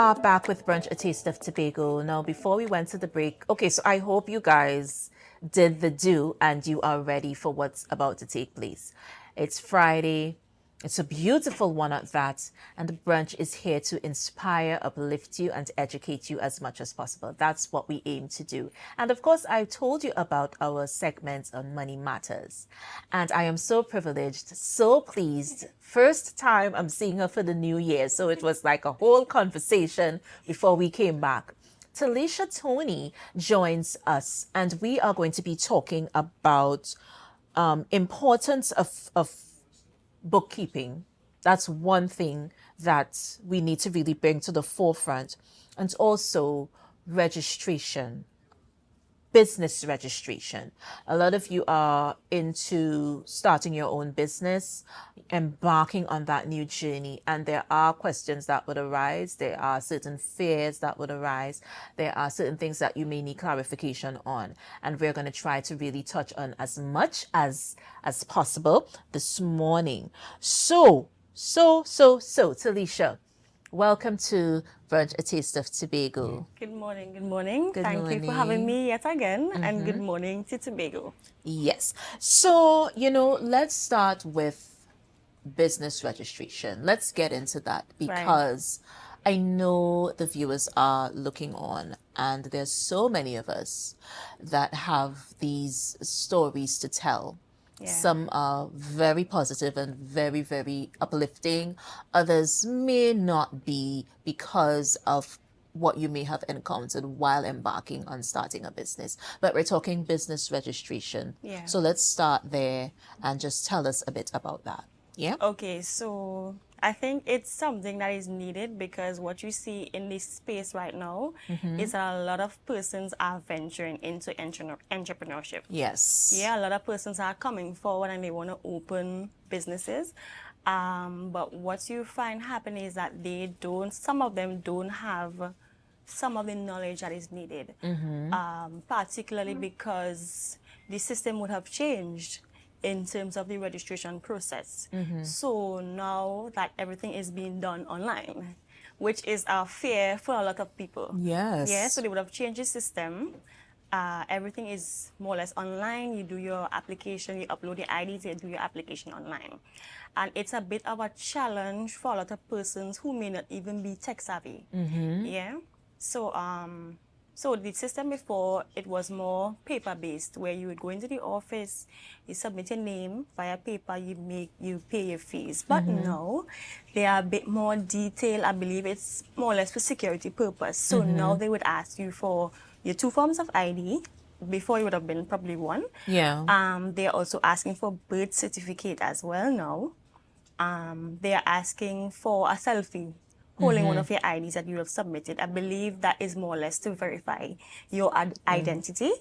are back with Brunch, a taste of Tobago. Now, before we went to the break, okay, so I hope you guys did the do and you are ready for what's about to take place. It's Friday. It's a beautiful one at that, and the brunch is here to inspire, uplift you, and educate you as much as possible. That's what we aim to do. And of course, I told you about our segments on Money Matters, and I am so privileged, so pleased. First time I'm seeing her for the new year, so it was like a whole conversation before we came back. Telesha Toney joins us, and we are going to be talking about importance of bookkeeping. That's one thing that we need to really bring to the forefront. And also registration, business registration. A lot of you are into starting your own business, embarking on that new journey, and there are questions that would arise. There are certain fears that would arise. There are certain things that you may need clarification on, and we're going to try to really touch on as much as possible this morning. So, Telesha, welcome to Brunch, a taste of Tobago. Good morning, good morning. Good Thank you for having me yet again, and good morning to Tobago. Yes. So, let's start with business registration. Let's get into that because I know the viewers are looking on, and there's so many of us that have these stories to tell. Yeah. Some are very positive and very, very uplifting. Others may not be because of what you may have encountered while embarking on starting a business. But we're talking business registration. Yeah. So let's start there and just tell us a bit about that. Yeah? Okay, so I think it's something that is needed because what you see in this space right now is that a lot of persons are venturing into entrepreneurship. Yes. Yeah, a lot of persons are coming forward and they want to open businesses. But what you find happening is that some of them don't have some of the knowledge that is needed, particularly because the system would have changed in terms of the registration process. So now that everything is being done online, which is a fear for a lot of people. Yes. Yeah, so they would have changed the system. Everything is more or less online. You do your application, you upload your IDs, you do your application online. And it's a bit of a challenge for a lot of persons who may not even be tech savvy. Yeah. So the system before, it was more paper-based, where you would go into the office, you submit your name via paper, you pay your fees. But now, they are a bit more detailed. I believe it's more or less for security purpose. So now they would ask you for your 2 forms of ID. Before, it would have been probably 1. Yeah. They're also asking for birth certificate as well now. They're asking for a selfie holding one of your IDs that you have submitted. I believe that is more or less to verify your identity.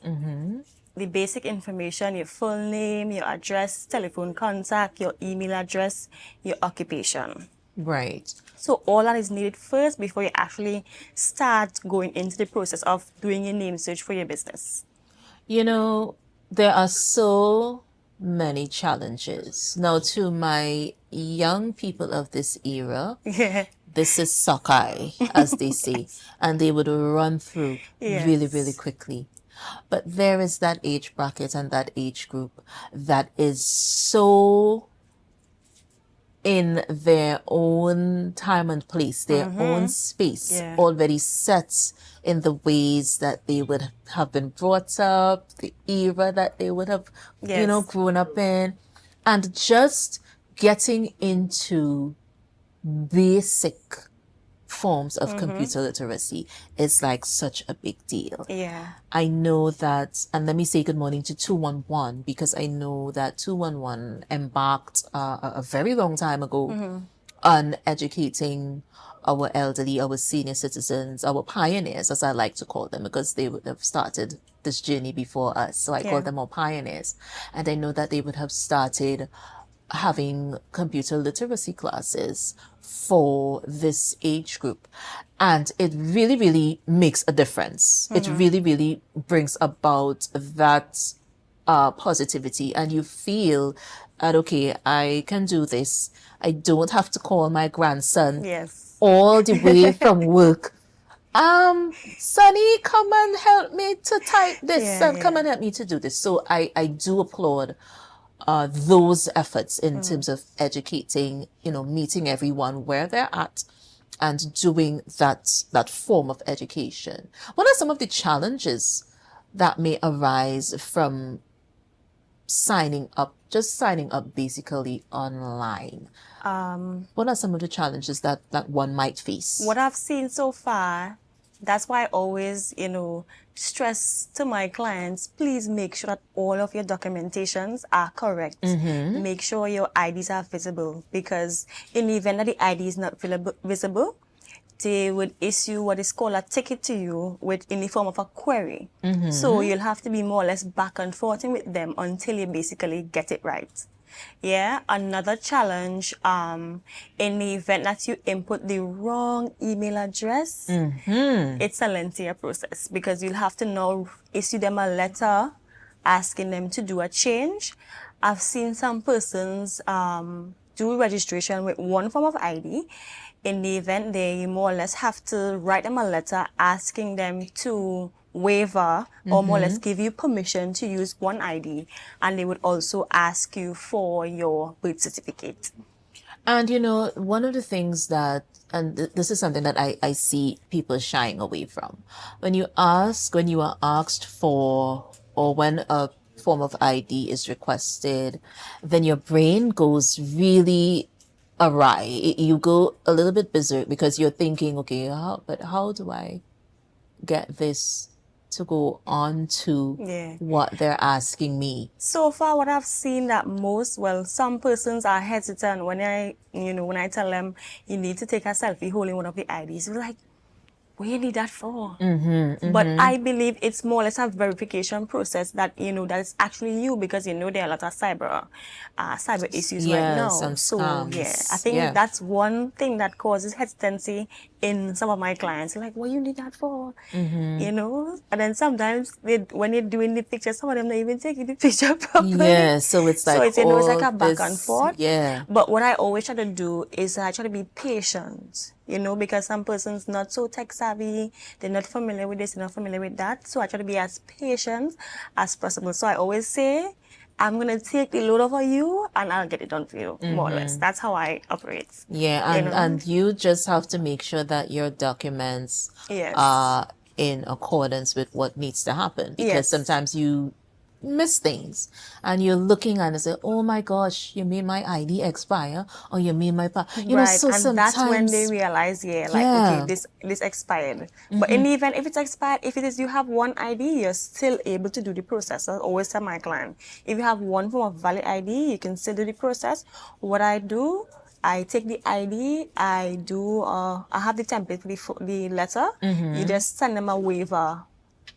The basic information, your full name, your address, telephone contact, your email address, your occupation. Right. So all that is needed first before you actually start going into the process of doing your name search for your business. There are so many challenges. Now, to my young people of this era, this is sockeye, as they say, and they would run through really, really quickly. But there is that age bracket and that age group that is so in their own time and place, their own space, already set in the ways that they would have been brought up, the era that they would have, grown up in, and just getting into basic forms of computer literacy is like such a big deal. Yeah. I know that, and let me say good morning to 211 because I know that 211 embarked a very long time ago on educating our elderly, our senior citizens, our pioneers, as I like to call them, because they would have started this journey before us. So I call them our pioneers. And I know that they would have started having computer literacy classes for this age group. And it really, really makes a difference. It really, really brings about that positivity, and you feel that, okay, I can do this. I don't have to call my grandson all the way from work. Sonny, come and help me to type this Yeah, and come yeah. and help me to do this. So I do applaud those efforts in terms of educating, meeting everyone where they're at and doing that form of education. What are some of the challenges that may arise from just signing up basically online? What are some of the challenges that one might face? What I've seen so far, that's why I always, stress to my clients, please make sure that all of your documentations are correct. Make sure your IDs are visible, because in the event that the ID is not visible, they would issue what is called a ticket to you in the form of a query. So you'll have to be more or less back and forth with them until you basically get it right. Yeah, another challenge, in the event that you input the wrong email address, it's a lengthier process, because you'll have to now issue them a letter asking them to do a change. I've seen some persons do registration with one form of ID. In the event, they more or less have to write them a letter asking them to waiver or more or less give you permission to use one ID, and they would also ask you for your birth certificate. And one of the things that, and this is something that I see people shying away from. When you are asked for, or when a form of ID is requested, then your brain goes really awry. You go a little bit berserk because you're thinking, okay, how do I get this to go on to Yeah. what they're asking me? So far, what I've seen that some persons are hesitant when I tell them you need to take a selfie holding one of the IDs. They're like, what do you need that for? But I believe it's more or less a verification process that, that it's actually you, because there are a lot of cyber issues right Yes, now. and So, yeah, I scams. think Yeah. that's one thing that causes hesitancy in some of my clients. They're like, what you need that for? And then sometimes when you're doing the picture, some of them don't even taking the picture properly. Yeah, so it's So like it's like all a back and this, forth. yeah. But what I always try to do is I try to be patient, because some persons not so tech savvy, they're not familiar with this, they're not familiar with that. So I try to be as patient as possible. So I always say, I'm going to take the load over you and I'll get it done for you, more or less. That's how I operate. Yeah, and you just have to make sure that your documents Yes. are in accordance with what needs to happen, because Yes. sometimes you miss things and you're looking and say, oh my gosh, you made my ID expire, or you made my Right, so and that's when they sometimes, realize, okay, yeah. this expired. But in the event, if it's expired, if it is you have one ID, you're still able to do the process. I always tell my client, if you have one form of valid ID, you can still do the process. What I do, I take the ID, I have the template for the letter. You just send them a waiver,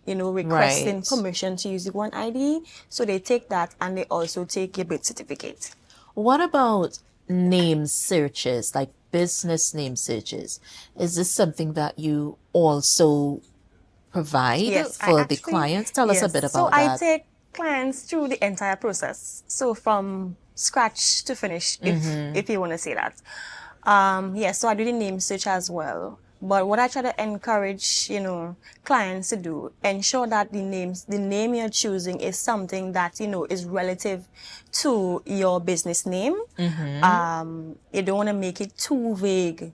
requesting Right. permission to use the one ID. So they take that, and they also take your birth certificate. What about name searches, like business name searches? Is this something that you also provide Yes, for the clients? Tell us a bit so about I that. take clients through the entire process. So from scratch to finish, if you want to say that. So I do the name search as well. But what I try to encourage, clients to do, ensure that the name you're choosing is something that, is relative to your business name. You don't want to make it too vague.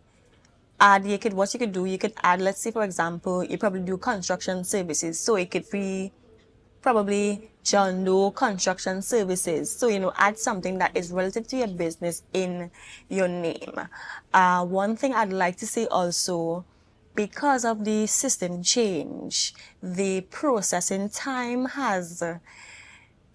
What you could do, you could add, let's say, for example, you probably do construction services. So it could be probably John Doe Construction Services. So, add something that is relative to your business in your name. One thing I'd like to say also, because of the system change, the processing time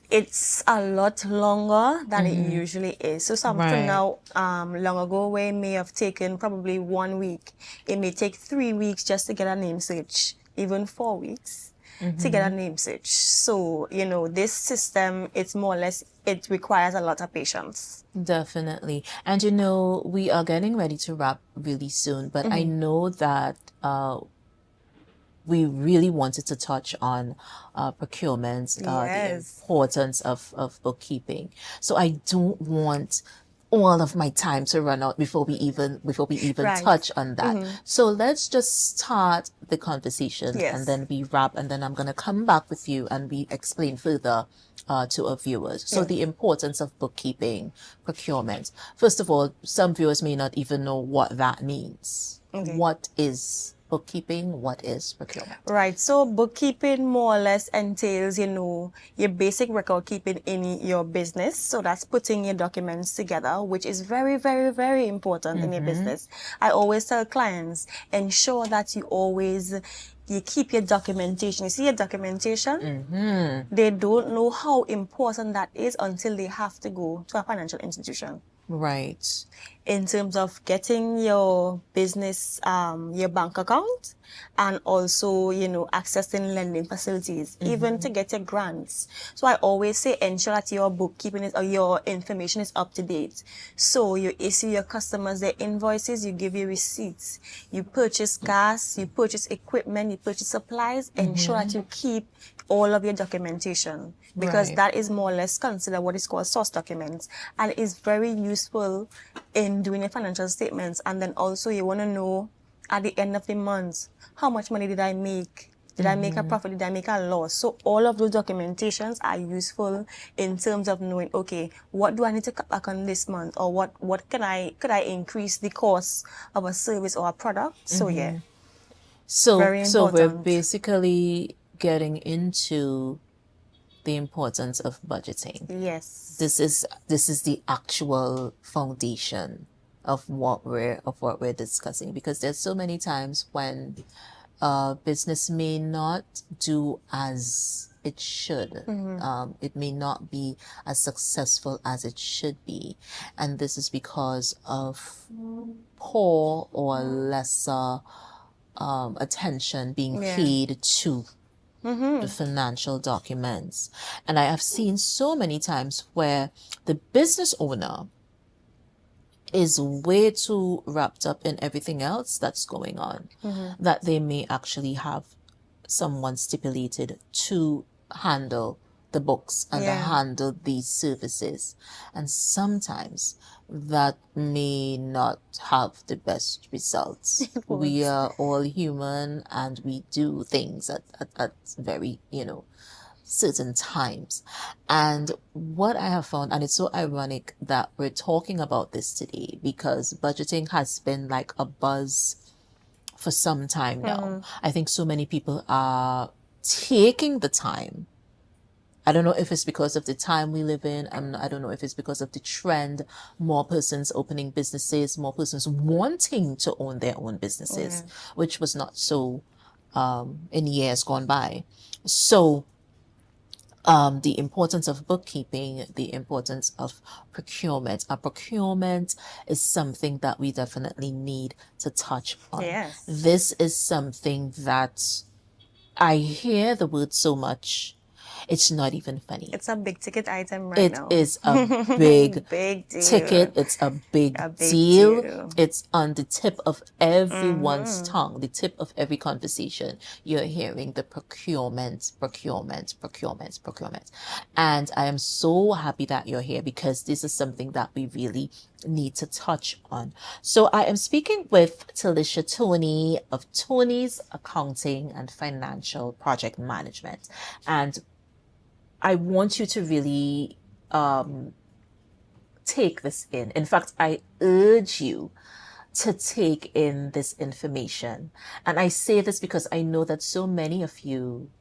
it's a lot longer than it usually is. So something Right. now, long ago, where it may have taken probably 1 week, it may take 3 weeks just to get a name search, even 4 weeks to get a name search. So, this system, it's more or less, it requires a lot of patience. Definitely. And we are getting ready to wrap really soon, but I know that we really wanted to touch on procurement, the Yes. importance of bookkeeping. So I don't want all of my time to run out before we even Right. touch on that. So let's just start the conversation Yes. and then we wrap, and then I'm gonna come back with you and we explain further to our viewers. So the importance of bookkeeping, procurement. First of all, some viewers may not even know what that means. Okay. What is bookkeeping? What is procurement? Right. So bookkeeping more or less entails, your basic record keeping in your business. So that's putting your documents together, which is very, very, very important in your business. I always tell clients, ensure that you keep your documentation. You see your documentation? They don't know how important that is until they have to go to a financial institution. Right. In terms of getting your business, your bank account, and also, accessing lending facilities, even to get your grants. So I always say ensure that your bookkeeping or your information is up to date. So you issue your customers their invoices, you give your receipts, you purchase gas, you purchase equipment, you purchase supplies, ensure that you keep all of your documentation, because Right. that is more or less considered what is called source documents, and is very useful in doing your financial statements. And then also you want to know at the end of the month, how much money did I make? Did I make a profit? Did I make a loss? So all of those documentations are useful in terms of knowing, okay, what do I need to cut back on this month, or what could I increase the cost of a service or a product? So yeah. So Very so we're important. basically getting into the importance of budgeting. Yes. This is the actual foundation of what we're discussing, because there's so many times when business may not do as it should. It may not be as successful as it should be, and this is because of poor or lesser attention being paid to the financial documents. And I have seen so many times where the business owner is way too wrapped up in everything else that's going on that they may actually have someone stipulated to handle the books and to handle these services. And sometimes that may not have the best results. We are all human and we do things at very, certain times. And what I have found, and it's so ironic that we're talking about this today, because budgeting has been like a buzz for some time now. I think so many people are taking the time. I don't know if it's because of the time we live in. I don't know if it's because of the trend. More persons opening businesses, more persons wanting to own their own businesses, which was not so in years gone by. So the importance of bookkeeping, the importance of procurement. A procurement is something that we definitely need to touch on. Yes. This is something that I hear the word so much, it's not even funny. It's a big ticket item right now. It is a big, Big deal. ticket. It's a big, deal. It's on the tip of everyone's tongue, the tip of every conversation. You're hearing the procurement. And I am so happy that you're here, because this is something that we really need to touch on. So I am speaking with Telesha Toney of Toney's Accounting and Financial Project Management. And I want you to really take this in. In fact, I urge you to take in this information. And I say this because I know that so many of you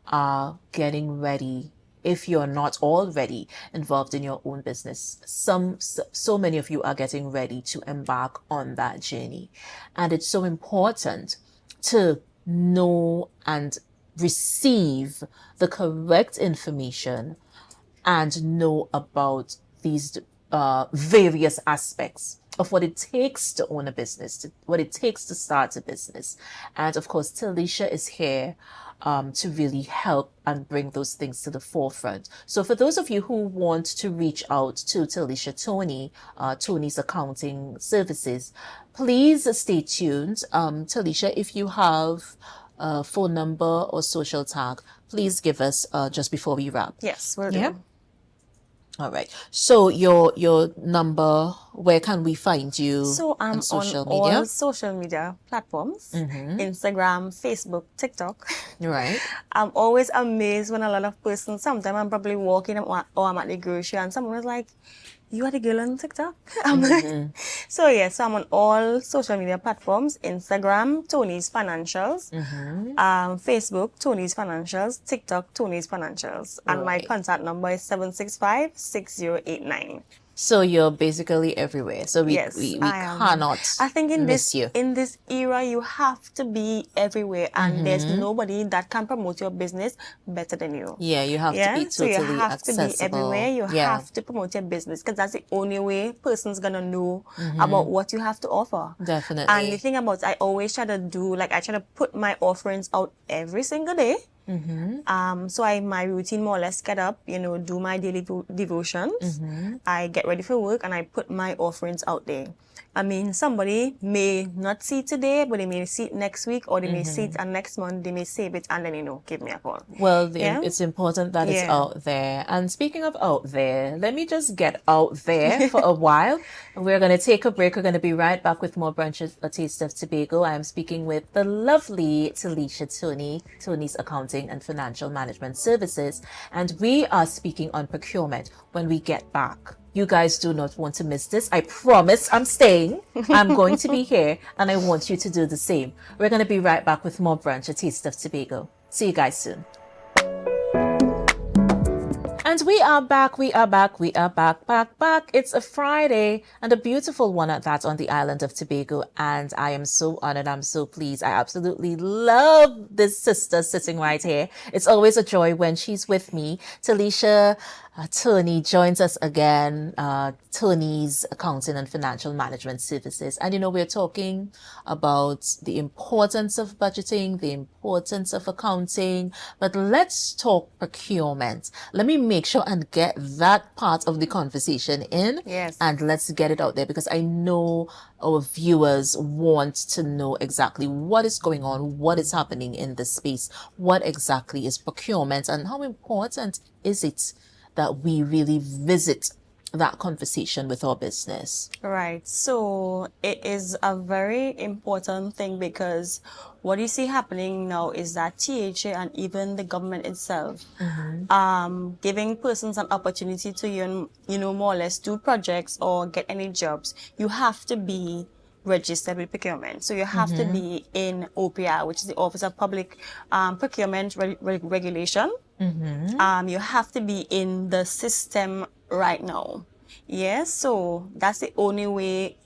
are getting ready. If you're not already involved in your own business, so many of you are getting ready to embark on that journey. And it's so important to know and receive the correct information and know about these various aspects of what it takes to own a business, what it takes to start a business. And of course, Telesha is here to really help and bring those things to the forefront. So for those of you who want to reach out to Telesha Toney, Toney's Accounting Services, please stay tuned. Telesha, if you have a phone number or social tag, please give us just before we wrap. Yes, we'll do. All right. So your number where can we find you So I'm on social on media? all social media platforms, Instagram, Facebook, TikTok. Right. I'm always amazed when a lot of persons, sometimes I'm probably walking or I'm at the grocery and someone is like, you are the girl on TikTok? I'm like, so yes, I'm on all social media platforms, Instagram, Tony's Financials, Facebook, Tony's Financials, TikTok, Tony's Financials. And my Right. contact number is 765-6089. So you're basically everywhere. So we Yes, we, we I am. cannot I think miss you. in this era you have to be everywhere and there's nobody that can promote your business better than you. Yeah, you have to be Yeah, so you totally have to be everywhere. accessible. You Yeah, have to promote your business because that's the only way person's gonna know about what you have to offer. And the definitely. thing about I always try to do like I try to put my offerings out every single day. So my routine more or less get up, do my daily devotions. I get ready for work and I put my offerings out there. I mean, somebody may not see it today, but they may see it next week, or they may see it and next month they may save it and then give me a call. Well, Yeah, it's important that it's yeah. out there. And speaking of out there, let me just get out there for a while. We're going to take a break. We're going to be right back with more Brunches, A Taste of Tobago. I am speaking with the lovely Telesha Toney, Tony's Accounting and Financial Management Services. And we are speaking on procurement when we get back. You guys do not want to miss this. I promise I'm staying. I'm going to be here and I want you to do the same. We're going to be right back with more Brunch, A Taste of Tobago. See you guys soon. And we are back, back. It's a Friday and a beautiful one at that on the island of Tobago. And I am so honored. I'm so pleased. I absolutely love this sister sitting right here. It's always a joy when she's with me. Telesha Toney joins us again, Tony's Accounting and Financial Management Services. And we're talking about the importance of budgeting, the importance of accounting, but let's talk procurement. Let me make sure and get that part of the conversation in. Yes. And let's get it out there because I know our viewers want to know exactly what is going on, what is happening in this space, what exactly is procurement, and how important is it that we really visit that conversation with our business. Right. So it is a very important thing because what you see happening now is that THA and even the government itself, giving persons an opportunity to, more or less do projects or get any jobs, you have to be registered with procurement. So you have to be in OPR, which is the Office of Public Procurement Regulation. You have to be in the system right now. Yeah, so that's the only way,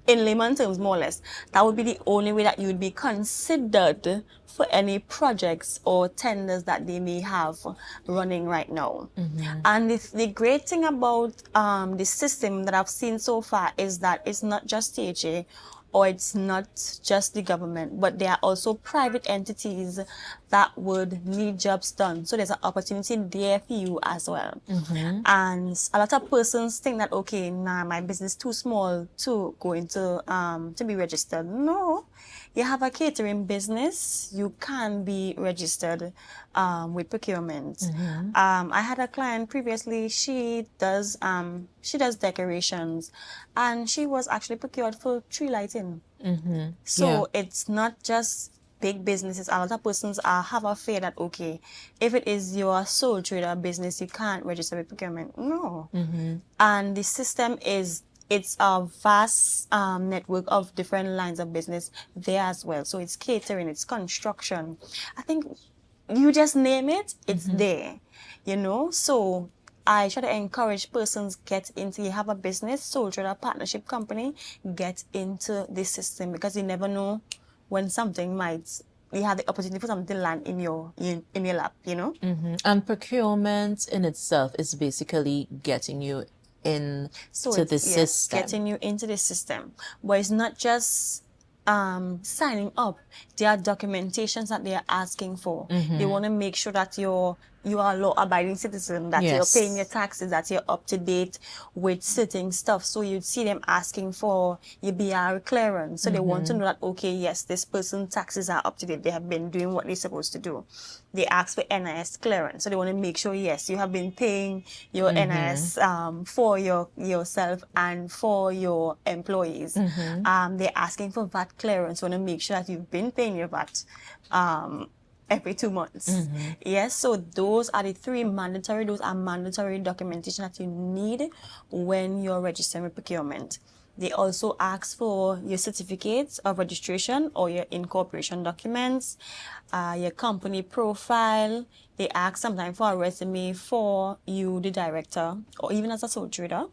in layman terms, more or less, that would be the only way that you would be considered for any projects or tenders that they may have running right now. And the great thing about the system that I've seen so far is that it's not just THA or it's not just the government, but there are also private entities that would need jobs done. So there's an opportunity there for you as well. And a lot of persons think that, okay, nah, my business too small to go into, to be registered. No, you have a catering business, you can be registered with procurement. I had a client previously, she does decorations and she was actually procured for tree lighting. So it's not just big businesses. A lot of persons have a fear that, okay, if it is your sole trader business, you can't register with procurement. No. And the system it's a vast network of different lines of business there as well. So it's catering, it's construction. I think you just name it, it's there, So I try to encourage persons you have a business, sole trader, partnership company, get into this system because you never know when you have the opportunity for something to land in your lap, And procurement in itself is basically getting you into the system. Getting you into the system. But it's not just signing up. There are documentations that they are asking for. They want to make sure that your you are a law-abiding citizen, that you're Yes. paying your taxes, that you're up to date with certain stuff. So you'd see them asking for your BR clearance. So they want to know that, okay, yes, this person's taxes are up to date. They have been doing what they're supposed to do. They ask for NIS clearance. So they want to make sure, yes, you have been paying your NIS for yourself and for your employees. They're asking for VAT clearance. So want to make sure that you've been paying your VAT. Every 2 months. Yes, so those are the mandatory documentation that you need when you're registering with procurement. They also ask for your certificates of registration or your incorporation documents, your company profile. They ask sometimes for a resume for you, the director, or even as a sole trader.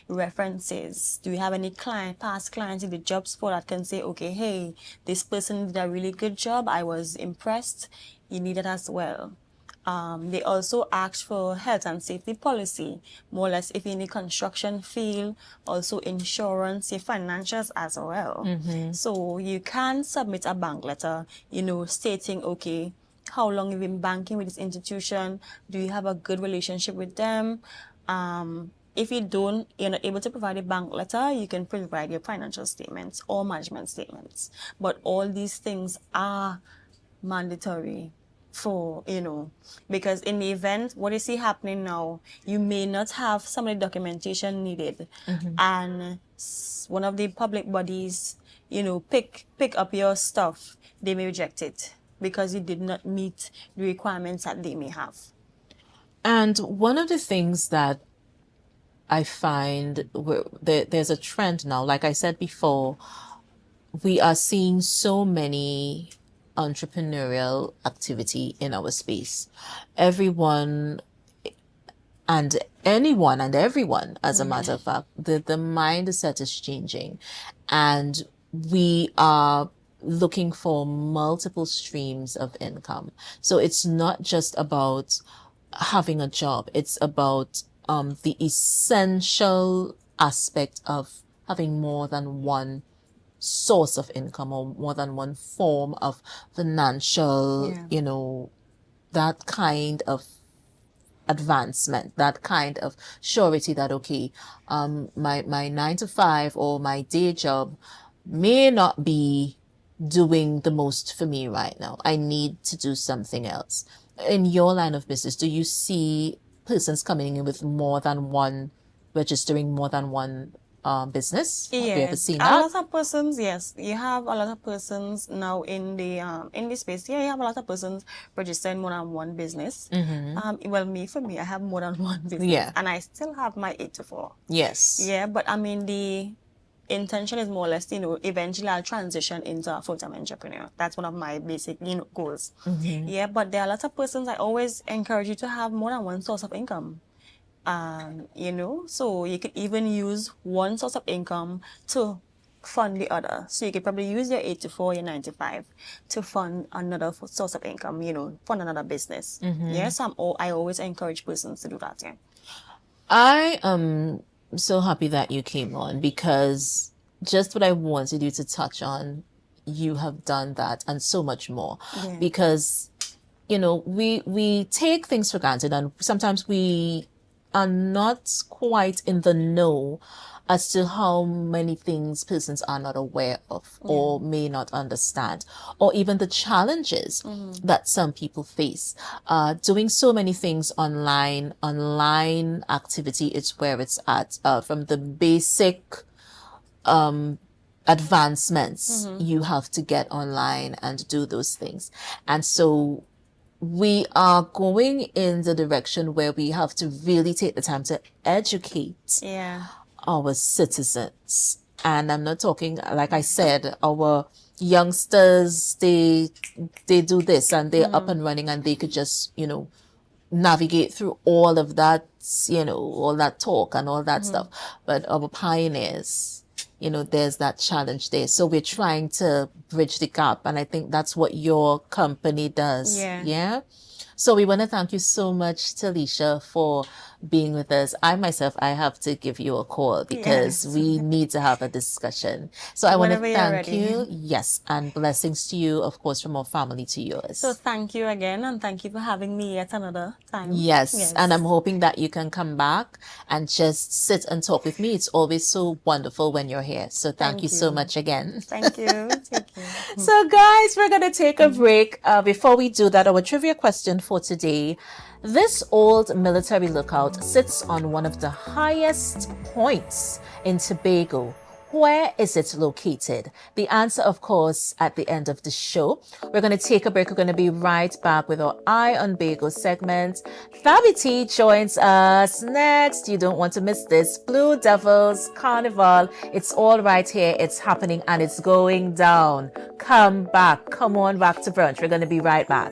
References. Do you have any past clients in the job spot that can say, okay, hey, this person did a really good job, I was impressed? You need it as well. They also ask for health and safety policy, more or less if you're in the construction field, also insurance, your financials as well. So you can submit a bank letter, stating, okay, how long you've been banking with this institution, do you have a good relationship with them? If you're not able to provide a bank letter, you can provide your financial statements or management statements. But all these things are mandatory for, because in the event, what you see happening now, you may not have some of the documentation needed. And one of the public bodies, pick up your stuff, they may reject it because you did not meet the requirements that they may have. And one of the things that I find there's a trend now, like I said before, we are seeing so many entrepreneurial activity in our space. Everyone and anyone and everyone, as a matter of fact, the mindset is changing, and we are looking for multiple streams of income. So it's not just about having a job. It's about the essential aspect of having more than one source of income or more than one form of financial, that kind of advancement, that kind of surety that, okay, my 9 to 5 or my day job may not be doing the most for me right now. I need to do something else. In your line of business, do you see persons coming in with registering more than one business? Have you ever seen A that? lot of persons, yes. You have a lot of persons now in the space. Yeah, you have a lot of persons registering more than one business. For me, I have more than one business. Yeah. And I still have my 8 to 4. Yes. Yeah, but I mean, the intention is more or less, eventually I'll transition into a full-time entrepreneur. That's one of my basic, goals. Yeah, but there are a lot of persons, I always encourage you to have more than one source of income. So you could even use one source of income to fund the other. So you could probably use your 8 to 4, your 9 to 5 to fund another source of income, fund another business. Yeah, so I always encourage persons to do that, yeah. I am so happy that you came on, because just what I wanted you to touch on, you have done that and so much more. Yeah. Because, we take things for granted, and sometimes we are not quite in the know as to how many things persons are not aware of or may not understand, or even the challenges that some people face. Doing so many things online activity is where it's at, from the basic advancements you have to get online and do those things. And so we are going in the direction where we have to really take the time to educate our citizens. And I'm not talking, like I said, our youngsters, they do this and they're up and running, and they could just, navigate through all of that, all that talk and all that stuff. But our pioneers, there's that challenge there. So we're trying to bridge the gap. And I think that's what your company does. Yeah. Yeah. So we want to thank you so much, Telesha, for being with us. I have to give you a call because Yes. we need to have a discussion. So I want to Whenever you're thank ready. you. Yes. And blessings to you, of course, from our family to yours. So thank you again, and thank you for having me yet another time. Yes. And I'm hoping that you can come back and just sit and talk with me. It's always so wonderful when you're here. So thank you so much again. Thank you. Take care. So guys, we're going to take a break. Before we do that, our trivia question for today. This old military lookout sits on one of the highest points in Tobago. Where is it located? The answer, of course, at the end of the show. We're going to take a break. We're going to be right back with our Eye on Bago segment. Fabi T joins us next. You don't want to miss this. Blue Devils Carnival. It's all right here. It's happening and it's going down. Come back. Come on back to brunch. We're going to be right back.